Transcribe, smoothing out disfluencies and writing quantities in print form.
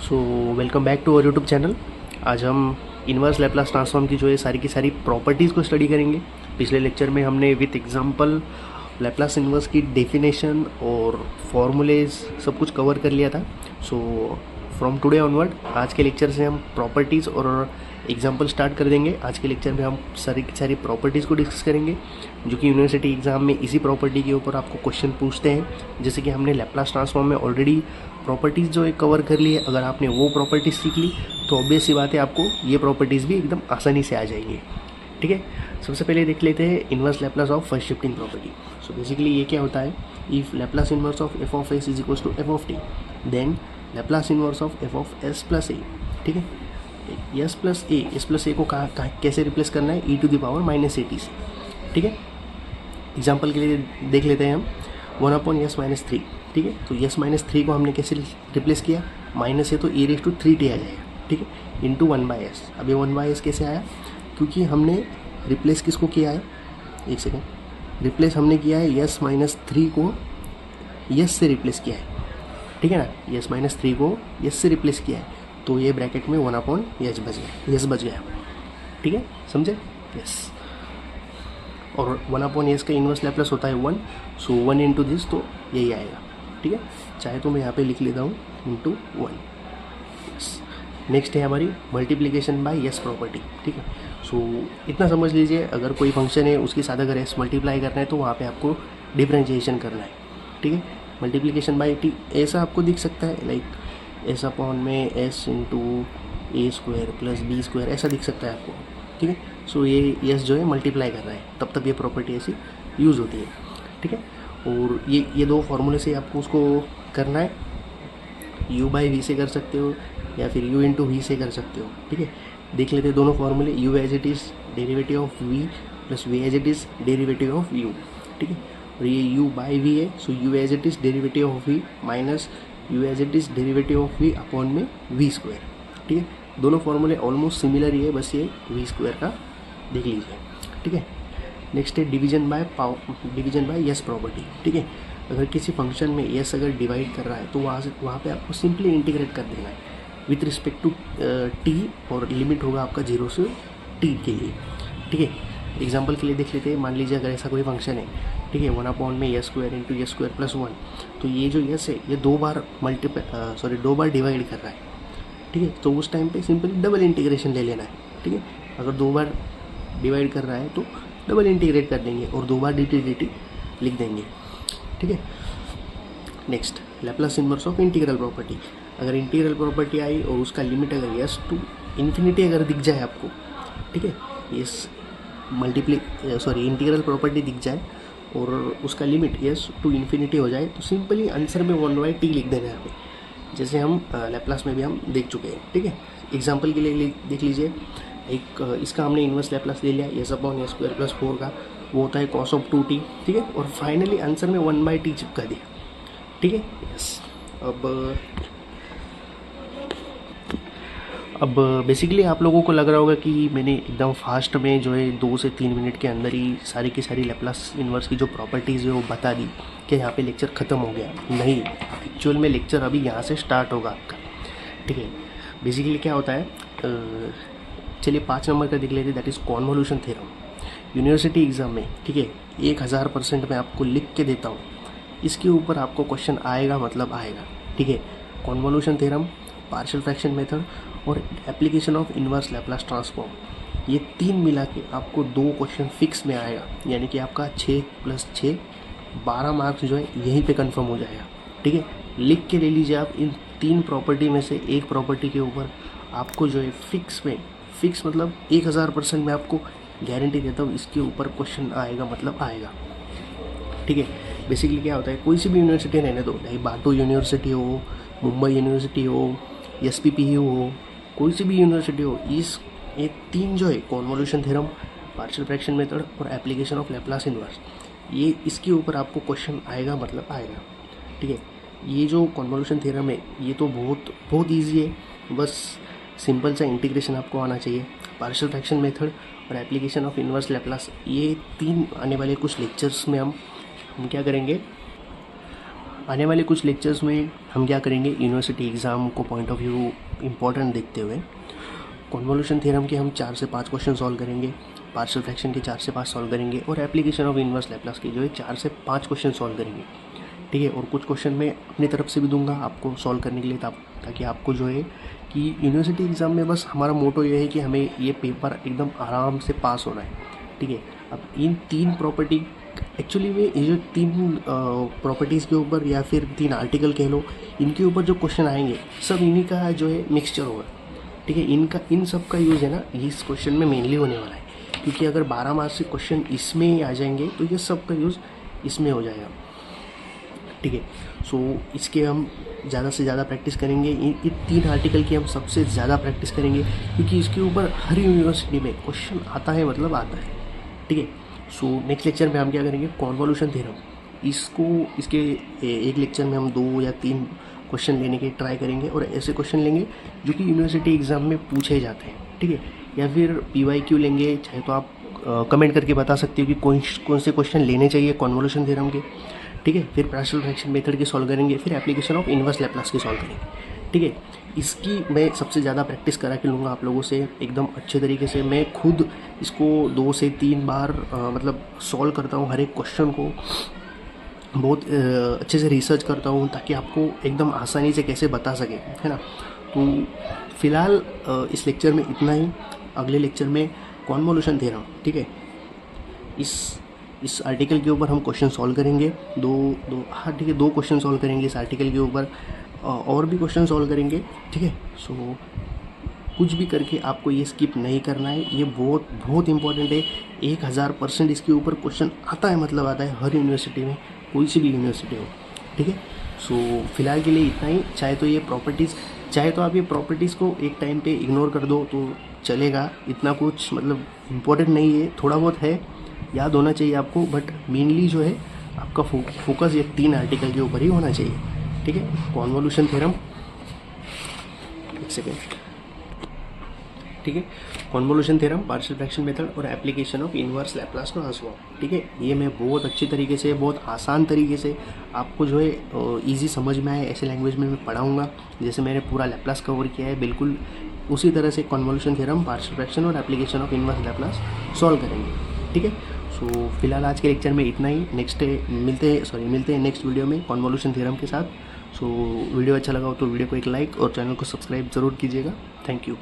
So welcome back to our YouTube channel. आज हम inverse Laplace transform की जो है सारी की सारी प्रॉपर्टीज़ को स्टडी करेंगे। पिछले लेक्चर में हमने विथ एग्जांपल लैप्लास इन्वर्स की डेफिनेशन और फॉर्मूलेज सब कुछ कवर कर लिया था। सो फ्रॉम टुडे ऑनवर्ड आज के लेक्चर से हम प्रॉपर्टीज़ और एग्जांपल स्टार्ट कर देंगे। आज के लेक्चर में हम सारी की सारी प्रॉपर्टीज़ को डिस्कस करेंगे जो कि यूनिवर्सिटी एग्जाम में इसी प्रॉपर्टी के ऊपर आपको क्वेश्चन पूछते हैं। जैसे कि हमने लैप्लास ट्रांसफॉर्म में ऑलरेडी प्रॉपर्टीज़ जो है कवर कर ली है। अगर आपने वो प्रॉपर्टीज़ सीख ली तो ऑब्वियस सी बात है आपको ये प्रॉपर्टीज़ भी एकदम आसानी से आ जाएंगी। ठीक है, सबसे पहले देख लेते हैं inverse Laplace of first shifting property. So basically ये क्या होता है, if Laplace inverse of f of s is equals to f of t then Laplace inverse of f of s plus a. ठीक है, एस प्लस ए को कैसे replace करना है, e to the power minus a t से। ठीक है, example के लिए देख लेते हैं हम 1/s-3। ठीक है, तो s-3 को हमने कैसे रिप्लेस किया, माइनस है तो e⁻³ आ जाएगा। ठीक है, इंटू 1/s। अब ये 1/s कैसे आया, क्योंकि हमने रिप्लेस किसको किया है, एक सेकेंड, रिप्लेस हमने किया है s-3 को s से रिप्लेस किया है। ठीक है ना, s-3 को s से रिप्लेस किया है तो ये ब्रैकेट में 1/s बच गया। ठीक है, समझे, यस। और 1/s का इन्वर्स लैप्लास होता है 1, सो 1 इंटू दिस तो यही आएगा। ठीक है, चाहे तो मैं यहाँ पे लिख लेता हूँ इंटू 1। नेक्स्ट है हमारी मल्टीप्लिकेशन बाय यस प्रॉपर्टी। ठीक है, सो इतना समझ लीजिए, अगर कोई फंक्शन है उसके साथ अगर एस मल्टीप्लाई करना है तो वहाँ पे आपको डिफरेंशिएशन करना है। ठीक है, मल्टीप्लिकेशन बाय टी ऐसा आपको दिख सकता है, लाइक एस अपॉन में एस इंटू ए स्क्वायर प्लस बी स्क्वायर ऐसा दिख सकता है आपको। ठीक है, सो ये यस जो है मल्टीप्लाई कर रहा है, तब ये प्रॉपर्टी ऐसी यूज़ होती है। ठीक है, और ये दो फार्मूले से आपको उसको करना है, u बाई वी से कर सकते हो या फिर u इंटू वी से कर सकते हो। ठीक है, देख लेते हैं दोनों फार्मूले, u as it is derivative of v plus v as it is derivative of u। ठीक है, और ये u बाई v है, so u as it is derivative of v minus u as it is derivative of v upon में v square. ठीक है, दोनों फार्मूले ऑलमोस्ट सिमिलर ही है, बस ये v स्क्वायर का देख लीजिए। ठीक है, नेक्स्ट है डिवीजन बाय यस प्रॉपर्टी। ठीक है, अगर किसी फंक्शन में यस अगर डिवाइड कर रहा है तो वहाँ पे आपको सिंपली इंटीग्रेट कर देना है विथ रिस्पेक्ट टू टी, और लिमिट होगा आपका 0 से टी के लिए। ठीक है, एग्जांपल के लिए देख लेते हैं, मान लीजिए अगर ऐसा कोई फंक्शन है, ठीक है, 1/s² इंटू s² प्लस 1, तो ये जो यस है ये दो बार डिवाइड कर रहा है। ठीक है, तो उस टाइम पे सिंपली डबल इंटीग्रेशन ले लेना है। ठीक है, अगर दो बार डिवाइड कर रहा है तो डबल इंटीग्रेट कर देंगे और दो बार dt लिख देंगे। ठीक है, next Laplace inverse of integral property. अगर इंटीग्रल प्रॉपर्टी आई और उसका लिमिट अगर यस टू इन्फिनिटी अगर दिख जाए आपको, ठीक है, यस इंटीग्रल प्रॉपर्टी दिख जाए और उसका लिमिट यस टू इन्फिनिटी हो जाए तो सिंपली आंसर में 1/t लिख देना है यहाँ पे, जैसे हम लैप्लास में भी हम देख चुके हैं। ठीक है, एग्जाम्पल के लिए देख लीजिए, एक इसका हमने इन्वर्स लैप्लास ले लिया s/s² प्लस 4 का, वो होता है cos ऑफ 2t। ठीक है, और फाइनली आंसर में 1/t चिपका दिया। ठीक है, यस। अब बेसिकली आप लोगों को लग रहा होगा कि मैंने एकदम फास्ट में जो है 2 से 3 मिनट के अंदर ही सारी की सारी लैप्लास इन्वर्स की जो प्रॉपर्टीज़ है वो बता दी कि यहाँ पे लेक्चर ख़त्म हो गया। नहीं, एक्चुअल में लेक्चर अभी यहाँ से स्टार्ट होगा आपका। ठीक है, बेसिकली क्या होता है, चलिए 5 नंबर का देख लेते, that is convolution theorem. University exam में, ठीक है, 1000% मैं आपको लिख के देता हूँ, इसके ऊपर आपको क्वेश्चन आएगा मतलब आएगा। ठीक है, convolution theorem, partial fraction method और application of inverse Laplace transform, ये 3 मिला के आपको 2 क्वेश्चन फिक्स में आएगा, यानी कि आपका 6 + 6 12 मार्क्स जो है यहीं पे कंफर्म हो जाएगा। ठीक है, लिख के ले लीजिए आप, इन 3 प्रॉपर्टी में से एक प्रॉपर्टी के ऊपर आपको जो है फिक्स मतलब 1000% मैं आपको गारंटी देता हूँ इसके ऊपर क्वेश्चन आएगा मतलब आएगा। ठीक है, बेसिकली क्या होता है, कोई सी भी यूनिवर्सिटी रहने दो, चाहे बाटू यूनिवर्सिटी हो, मुंबई यूनिवर्सिटी हो, SPPU हो, कोई सी भी यूनिवर्सिटी हो, ये 3 जो है convolution theorem, partial fraction method और एप्लीकेशन ऑफ लैप्लास इन्वर्स, ये इसके ऊपर आपको क्वेश्चन आएगा मतलब आएगा। ठीक है, ये जो कॉन्वोल्यूशन थ्योरम है ये तो बहुत ईजी है, बस सिंपल सा इंटीग्रेशन आपको आना चाहिए। पार्शियल फ्रैक्शन मेथड और एप्लीकेशन ऑफ इन्वर्स लैप्लास, ये 3 आने वाले कुछ लेक्चर्स में हम क्या करेंगे, आने वाले कुछ लेक्चर्स में हम क्या करेंगे, यूनिवर्सिटी एग्ज़ाम को पॉइंट ऑफ व्यू इम्पॉर्टेंट देखते हुए कॉन्वोल्यूशन थ्योरम के हम 4 से 5 क्वेश्चन सॉल्व करेंगे, पार्शियल फ्रैक्शन के 4 से 5 सॉल्व करेंगे और एप्लीकेशन ऑफ इनवर्स लैप्लास के जो है 4 से 5 क्वेश्चन सॉल्व करेंगे, ठीक है। और कुछ क्वेश्चन मैं अपनी तरफ से भी दूंगा आपको सॉल्व करने के लिए, ताकि आपको जो है कि यूनिवर्सिटी एग्ज़ाम में बस हमारा मोटो ये है कि हमें ये पेपर एकदम आराम से पास होना है, ठीक है। अब इन 3 प्रॉपर्टी एक्चुअली में ये जो 3 प्रॉपर्टीज़ के ऊपर या फिर 3 आर्टिकल कह लो, इनके ऊपर जो क्वेश्चन आएंगे सब इन्हीं का जो है मिक्सचर होगा, ठीक है। इन सब का यूज़ है ना इस क्वेश्चन में मेनली होने वाला है, क्योंकि अगर 12 मार्क्स से क्वेश्चन इसमें ही आ जाएंगे तो ये सब का यूज़ इसमें हो जाएगा, ठीक है। सो इसके हम ज़्यादा से ज़्यादा प्रैक्टिस करेंगे, इन 3 आर्टिकल की हम सबसे ज़्यादा प्रैक्टिस करेंगे, क्योंकि इसके ऊपर हर यूनिवर्सिटी में क्वेश्चन आता है, मतलब आता है, ठीक है। सो नेक्स्ट लेक्चर में हम क्या करेंगे, कॉन्वोल्यूशन थ्योरम, इसके एक लेक्चर में हम 2 या 3 क्वेश्चन लेने के ट्राई करेंगे और ऐसे क्वेश्चन लेंगे जो कि यूनिवर्सिटी एग्ज़ाम में पूछे जाते हैं, ठीक है। या फिर PYQ लेंगे, चाहे तो आप कमेंट करके बता सकते हो कि कौन से क्वेश्चन लेने चाहिए कॉन्वोल्यूशन थ्योरम के, ठीक है। फिर पार्शियल फ्रैक्शन मेथड के सॉल्व करेंगे, फिर एप्लीकेशन ऑफ इनवर्स लैप्लास के सॉल्व करेंगे, ठीक है। इसकी मैं सबसे ज़्यादा प्रैक्टिस करा के लूँगा आप लोगों से एकदम अच्छे तरीके से। मैं खुद इसको 2 से 3 बार मतलब सॉल्व करता हूँ, हर एक क्वेश्चन को बहुत अच्छे से रिसर्च करता हूँ, ताकि आपको एकदम आसानी से कैसे बता सके, है ना। तो फिलहाल इस लेक्चर में इतना ही। अगले लेक्चर में कॉन्वोल्यूशन थ्योरम, ठीक है, इस आर्टिकल के ऊपर हम क्वेश्चन सॉल्व करेंगे, हाँ ठीक है, 2 क्वेश्चन सॉल्व करेंगे इस आर्टिकल के ऊपर, और भी क्वेश्चन सॉल्व करेंगे, ठीक है। सो कुछ भी करके आपको ये स्किप नहीं करना है, ये बहुत बहुत इंपॉर्टेंट है। 1000% इसके ऊपर क्वेश्चन आता है, मतलब आता है हर यूनिवर्सिटी में, कोई सी भी यूनिवर्सिटी हो, ठीक है। सो फिलहाल के लिए इतना ही। चाहे तो आप ये प्रॉपर्टीज़ को एक टाइम पे इग्नोर कर दो तो चलेगा, इतना कुछ मतलब इम्पोर्टेंट नहीं है, थोड़ा बहुत है, याद होना चाहिए आपको, बट मेनली जो है आपका फोकस ये 3 आर्टिकल के ऊपर ही होना चाहिए, ठीक है। कॉन्वोल्यूशन थ्योरम, एक सेकेंड, ठीक है, convolution theorem, partial fraction method और application of inverse Laplace transform, ठीक है। ये मैं बहुत अच्छी तरीके से, बहुत आसान तरीके से आपको जो है इजी समझ में आए ऐसे लैंग्वेज में मैं पढ़ाऊँगा, जैसे मैंने पूरा लैप्लास कवर किया है, बिल्कुल उसी तरह से कॉन्वोल्यूशन थ्योरम, पार्शियल फ्रैक्शन और application of inverse Laplace solve करेंगे, ठीक है। सो फिलहाल आज के लेक्चर में इतना ही। मिलते हैं नेक्स्ट वीडियो में कॉन्वोल्यूशन थ्योरम के साथ। सो वीडियो अच्छा लगा हो तो वीडियो को एक लाइक और चैनल को सब्सक्राइब ज़रूर कीजिएगा। Thank you.